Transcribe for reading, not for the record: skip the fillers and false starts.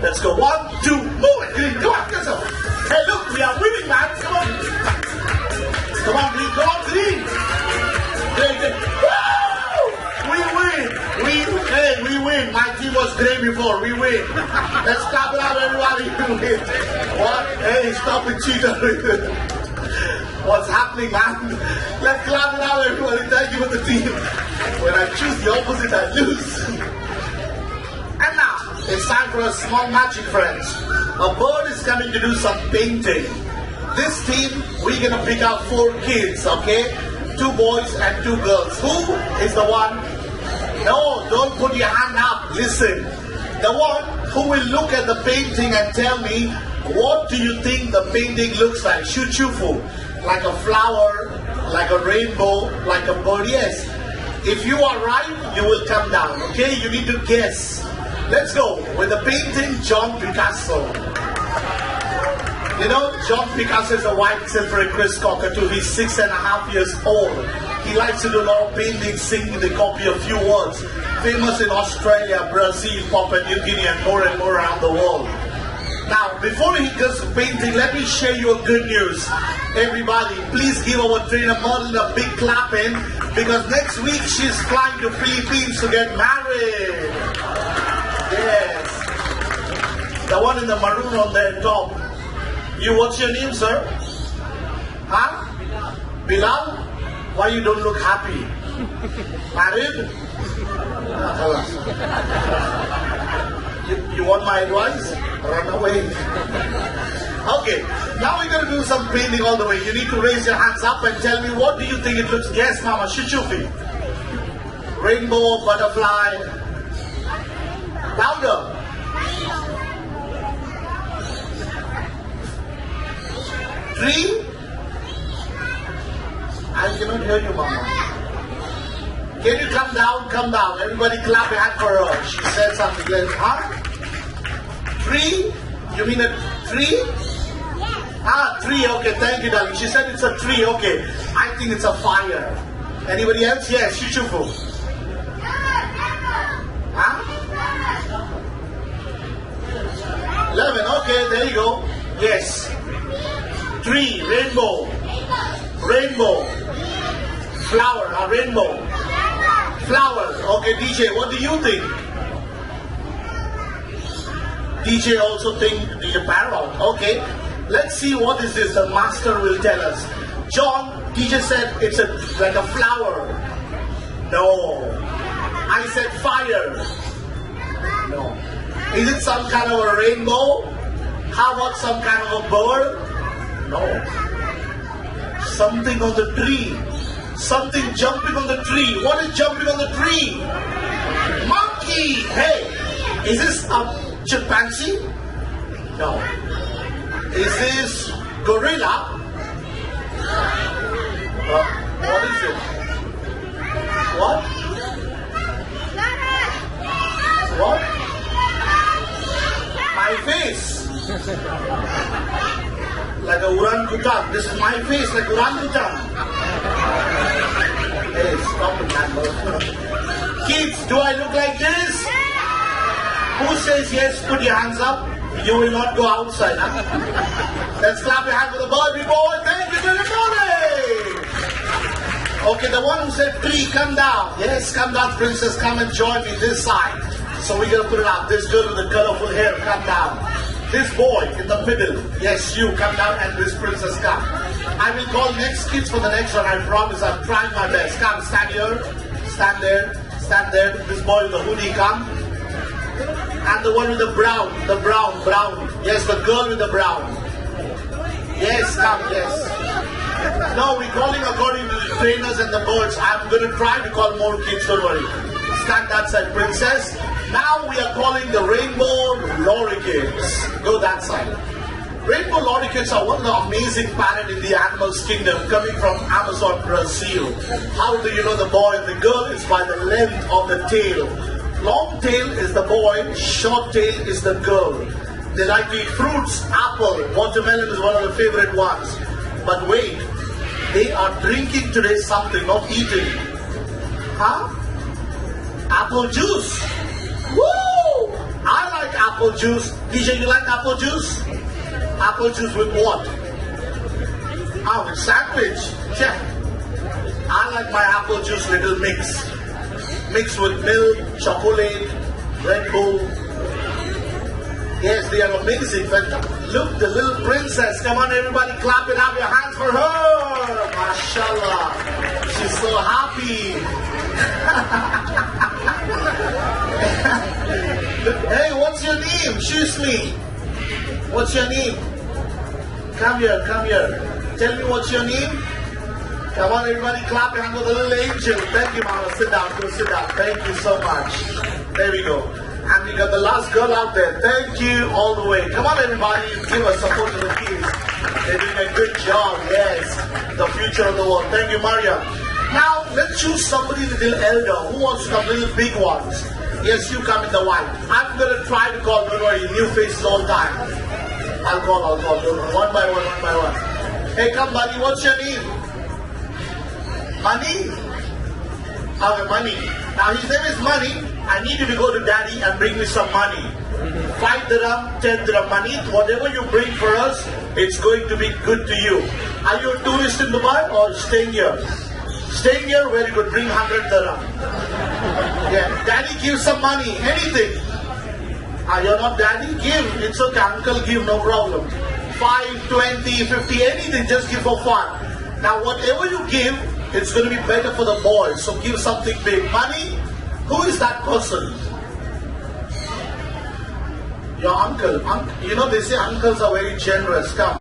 Let's go. 1, 2, move it. Green, come on, get some. Hey, look, we are winning, man. Come on. Come on, Green. Come on, Green. Great. Woo! We win. We win. My team was great before. We win. Let's clap it out, everybody. We win. What? Hey, stop it, cheater. What's happening, man? Let's clap it out, everybody. Thank you for the team. When I choose the opposite, I lose. And now, it's time for a small magic, friends. A bird is coming to do some painting. This team, we're going to pick out 4 kids, okay? 2 boys and 2 girls. Who is the one? No, don't put your hand up. Listen. The one who will look at the painting and tell me, what do you think the painting looks like? Shuchufu. Like a flower, like a rainbow, like a bird. Yes. If you are right, you will come down, okay? You need to guess. Let's go with the painting, John Picasso. You know, John Picasso is a white silver Chris cockatoo. He's 6.5 years old. He likes to do a lot of painting, singing, they copy a few words. Famous in Australia, Brazil, Papua New Guinea, and more around the world. Now, before he does painting, let me share you a good news. Everybody, please give our trainer Merlin a big clap in, because next week she's flying to Philippines to get married. Yes. The one in the maroon on the top. What's your name, sir? Huh? Bilal? Why you don't look happy? Married? You want my advice? Run away. Okay, now we're going to do some painting all the way. You need to raise your hands up and tell me, what do you think it looks? Yes, Mama, Shuchufi. Rainbow, butterfly. Louder. Tree? I cannot hear you, Mama. Can you come down? Come down. Everybody clap your hand for her. She said something like, huh? Tree? You mean a tree? Yes. Ah, tree. Okay, thank you, darling. She said it's a tree. Okay. I think it's a fire. Anybody else? Yes, Shuchufu. Huh? 11. Okay, there you go. Yes. Tree, rainbow. Rainbow. Flower, a rainbow. Flowers. Okay, DJ, what do you think? DJ also think DJ parrot. Okay, let's see what is this. The master will tell us. John, DJ said it's like a flower. No. I said fire. No. Is it some kind of a rainbow? How about some kind of a bird? No. Something on the tree. Something jumping on the tree. What is jumping on the tree? Monkey! Hey! Is this a chimpanzee? No. Is this gorilla? What is it? What? What? My face! Like a orangutan. This is my face, like orangutan. Hey, stop it, man. Kids, do I look like this? Who says yes? Put your hands up. You will not go outside, huh? Let's clap your hand for the Barbie boy. Thank you, good morning. Okay, the one who said tree, come down. Yes, come down, princess. Come and join me this side. So we're going to put it up. This girl with the colorful hair, come down. This boy in the middle, yes, you come down, and this princess come. I will call next kids for the next one. I promise. I'm trying my best. Come, stand here, stand there, stand there. This boy with the hoodie, come. And the one with the brown, brown. Yes, the girl with the brown. Yes, come, yes. No, we're calling according to the trainers and the birds. I'm going to try to call more kids, don't worry. Stand that side, princess. Now we are calling the rainbow lorikeets. Go that side. Rainbow lorikeets are one of the amazing parrot in the animals kingdom, coming from Amazon, Brazil. How do you know the boy and the girl? It's by the length of the tail. Long tail is the boy, short tail is the girl. They like to eat fruits, apple, watermelon is one of the favorite ones. But wait, they are drinking today something, not eating. Huh? Apple juice. Woo! I like apple juice. DJ, you like apple juice? Apple juice with what? Ah, with sandwich. Check. I like my apple juice little mix. Mixed with milk, chocolate, Red Bull. Yes, they are amazing. Look, the little princess. Come on, everybody, clap it up. Your hands for her. Mashallah. She's so happy. Hey, what's your name? Choose me. What's your name? Come here, come here. Tell me what's your name. Come on, everybody, clap your hands for the little angel. Thank you, Mama. Sit down, go sit down. Thank you so much. There we go. And we got the last girl out there. Thank you all the way. Come on, everybody, give us support to the kids. They're doing a good job. Yes, the future of the world. Thank you, Maria. Now, let's choose somebody little elder. Who wants to come, little big ones? Yes, you come in the white. I'm going to try to call, don't worry, new faces all time. I'll call. One by one. Hey, come, buddy. What's your name? Money? Okay, Money. Now, his name is Money. I need you to go to Daddy and bring me some money. 5 dirham, 10 dirham money. Whatever you bring for us, it's going to be good to you. Are you a tourist in Dubai or staying here? Staying here, very good. Bring 100 dirham. Yeah, Daddy, give some money. Anything. You're not Daddy? Give. It's okay. Uncle, give. No problem. 5, 20, 50, anything. Just give for fun. Now, whatever you give, it's going to be better for the boys. So give something big. Money? Who is that person? Your uncle. You know, they say uncles are very generous. Come.